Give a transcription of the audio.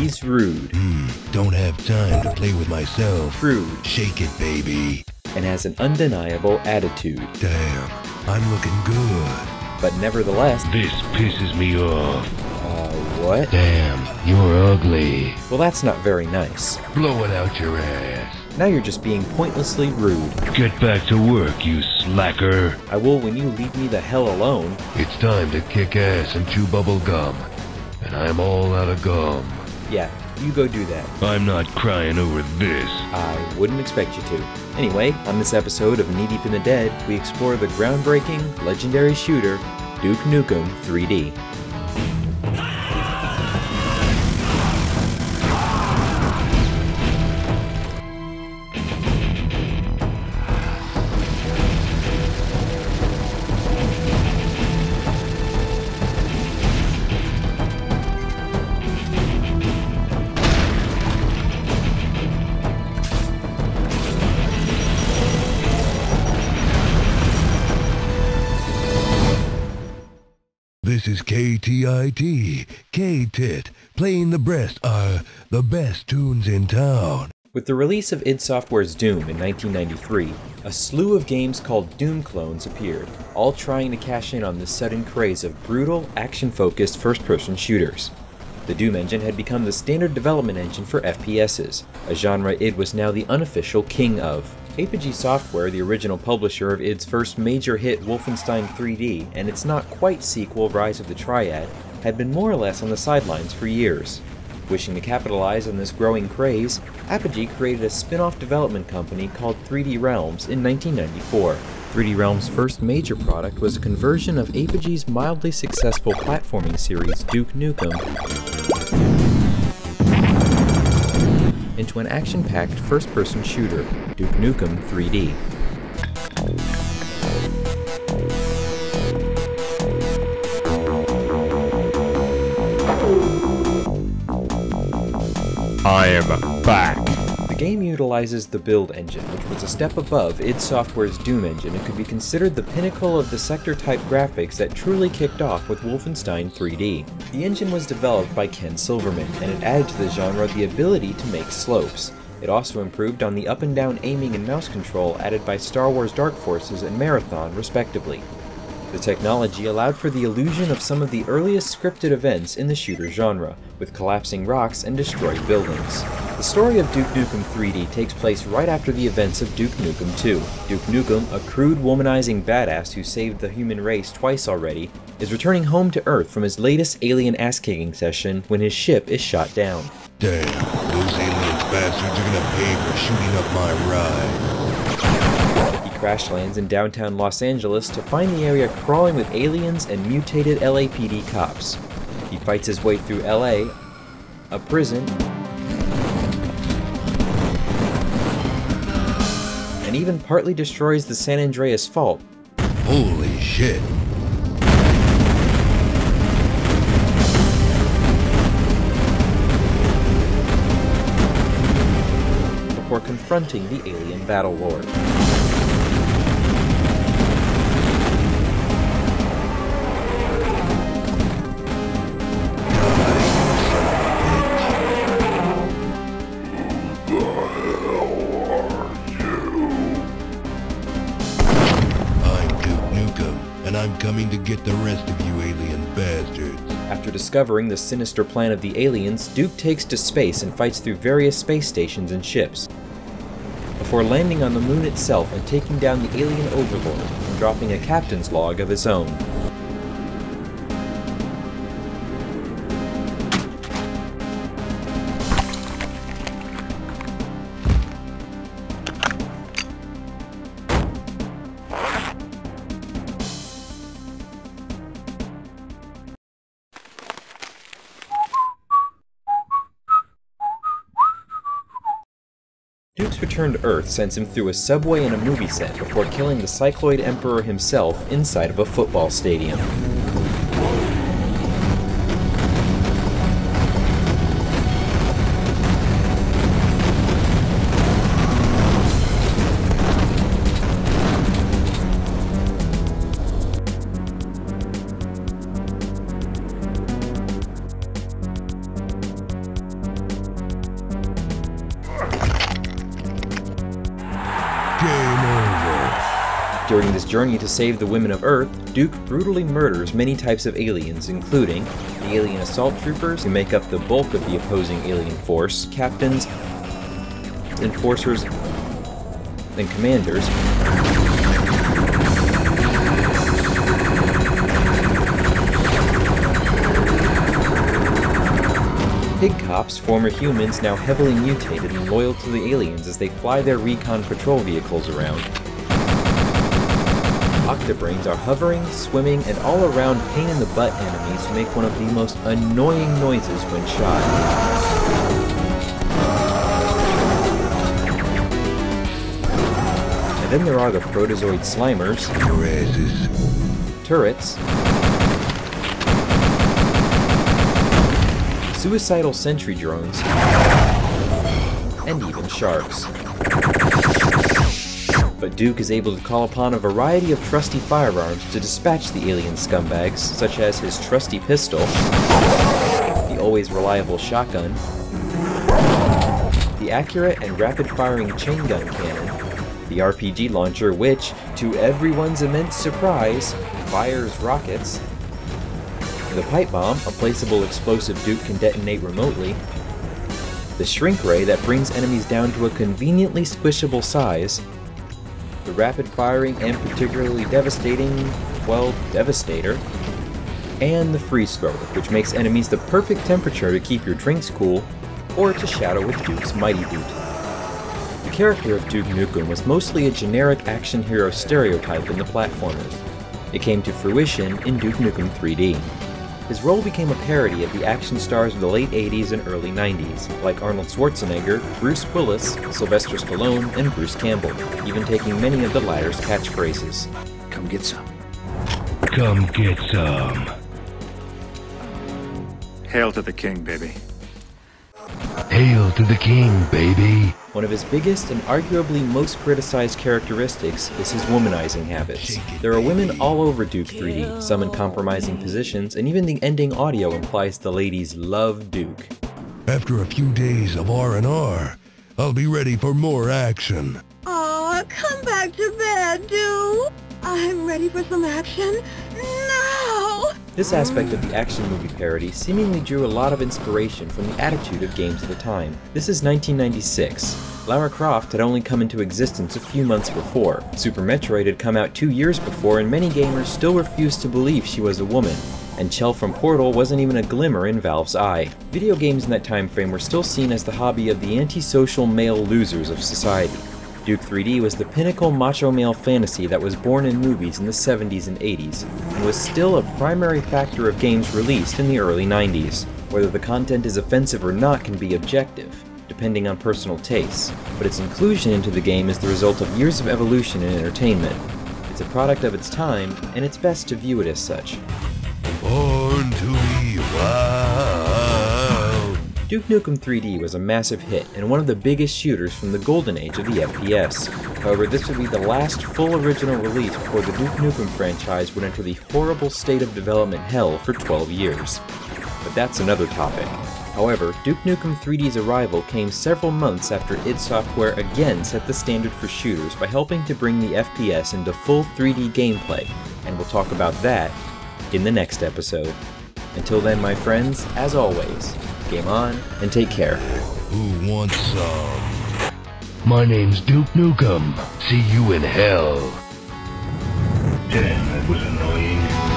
He's rude. Don't have time to play with myself. Rude. Shake it, baby. And has an undeniable attitude. Damn, I'm looking good. But nevertheless... This pisses me off. What? Damn, you're ugly. Well, that's not very nice. Blow it out your ass. Now you're just being pointlessly rude. Get back to work, you slacker. I will when you leave me the hell alone. It's time to kick ass and chew bubble gum. And I'm all out of gum. Yeah, you go do that. I'm not crying over this. I wouldn't expect you to. Anyway, on this episode of Knee Deep in the Dead, we explore the groundbreaking, legendary shooter, Duke Nukem 3D. This is KTIT, K-Tit, playing the best tunes in town. With the release of id Software's Doom in 1993, a slew of games called Doom clones appeared, all trying to cash in on this sudden craze of brutal, action-focused first-person shooters. The Doom engine had become the standard development engine for FPSs, a genre id was now the unofficial king of. Apogee Software, the original publisher of id's first major hit Wolfenstein 3D and its not quite sequel Rise of the Triad, had been more or less on the sidelines for years. Wishing to capitalize on this growing craze, Apogee created a spin-off development company called 3D Realms in 1994. 3D Realms' first major product was a conversion of Apogee's mildly successful platforming series Duke Nukem into an action-packed first-person shooter, Duke Nukem 3D. I am back. The game utilizes the build engine, which was a step above id Software's Doom engine and could be considered the pinnacle of the sector-type graphics that truly kicked off with Wolfenstein 3D. The engine was developed by Ken Silverman, and it added to the genre the ability to make slopes. It also improved on the up and down aiming and mouse control added by Star Wars Dark Forces and Marathon, respectively. The technology allowed for the illusion of some of the earliest scripted events in the shooter genre, with collapsing rocks and destroyed buildings. The story of Duke Nukem 3D takes place right after the events of Duke Nukem 2. Duke Nukem, a crude, womanizing badass who saved the human race twice already, is returning home to Earth from his latest alien ass-kicking session when his ship is shot down. Damn, those aliens bastards are gonna pay for shooting up my ride. Crash lands in downtown Los Angeles to find the area crawling with aliens and mutated LAPD cops. He fights his way through LA, a prison, and even partly destroys the San Andreas Fault. Holy shit. Before confronting the alien battle lord. And I'm coming to get the rest of you alien bastards. After discovering the sinister plan of the aliens, Duke takes to space and fights through various space stations and ships, before landing on the moon itself and taking down the alien overlord and dropping a captain's log of his own. Duke's return to Earth sends him through a subway and a movie set before killing the Cycloid Emperor himself inside of a football stadium. During this journey to save the women of Earth, Duke brutally murders many types of aliens, including the alien assault troopers, who make up the bulk of the opposing alien force, captains, enforcers, and commanders, Pig cops, former humans now heavily mutated and loyal to the aliens as they fly their recon patrol vehicles around. Octobrains are hovering, swimming, and all-around pain-in-the-butt enemies who make one of the most annoying noises when shot. And then there are the Protozoid Slimers, turrets, suicidal sentry drones, and even sharks. But Duke is able to call upon a variety of trusty firearms to dispatch the alien scumbags, such as his trusty pistol, the always reliable shotgun, the accurate and rapid-firing chain gun cannon, the RPG launcher which, to everyone's immense surprise, fires rockets, the pipe bomb, a placeable explosive Duke can detonate remotely, the shrink ray that brings enemies down to a conveniently squishable size, the rapid-firing and particularly devastating, well, Devastator, and the freeze thrower, which makes enemies the perfect temperature to keep your drinks cool, or to shadow with Duke's mighty boot. The character of Duke Nukem was mostly a generic action hero stereotype in the platformers. It came to fruition in Duke Nukem 3D. His role became a parody of the action stars of the late 80s and early 90s, like Arnold Schwarzenegger, Bruce Willis, Sylvester Stallone, and Bruce Campbell, even taking many of the latter's catchphrases. Come get some. Come get some. Hail to the king, baby. Hail to the king, baby. One of his biggest and arguably most criticized characteristics is his womanizing habits. There are women all over Duke 3D, some in compromising positions, and even the ending audio implies the ladies love Duke. After a few days of R&R, I'll be ready for more action. Aw, come back to bed, Duke. I'm ready for some action now. This aspect of the action movie parody seemingly drew a lot of inspiration from the attitude of games of the time. This is 1996. Lara Croft had only come into existence a few months before. Super Metroid had come out 2 years before, and many gamers still refused to believe she was a woman. And Chell from Portal wasn't even a glimmer in Valve's eye. Video games in that time frame were still seen as the hobby of the antisocial male losers of society. Duke 3D was the pinnacle macho male fantasy that was born in movies in the 70s and 80s, and was still a primary factor of games released in the early 90s. Whether the content is offensive or not can be objective, depending on personal tastes, but its inclusion into the game is the result of years of evolution in entertainment. It's a product of its time, and it's best to view it as such. Born to be wild. Duke Nukem 3D was a massive hit and one of the biggest shooters from the golden age of the FPS. However, this would be the last full original release before the Duke Nukem franchise would enter the horrible state of development hell for 12 years. But that's another topic. However, Duke Nukem 3D's arrival came several months after id Software again set the standard for shooters by helping to bring the FPS into full 3D gameplay, and we'll talk about that in the next episode. Until then, my friends, as always, game on, and take care. Who wants some? My name's Duke Nukem. See you in hell. Damn, that was annoying.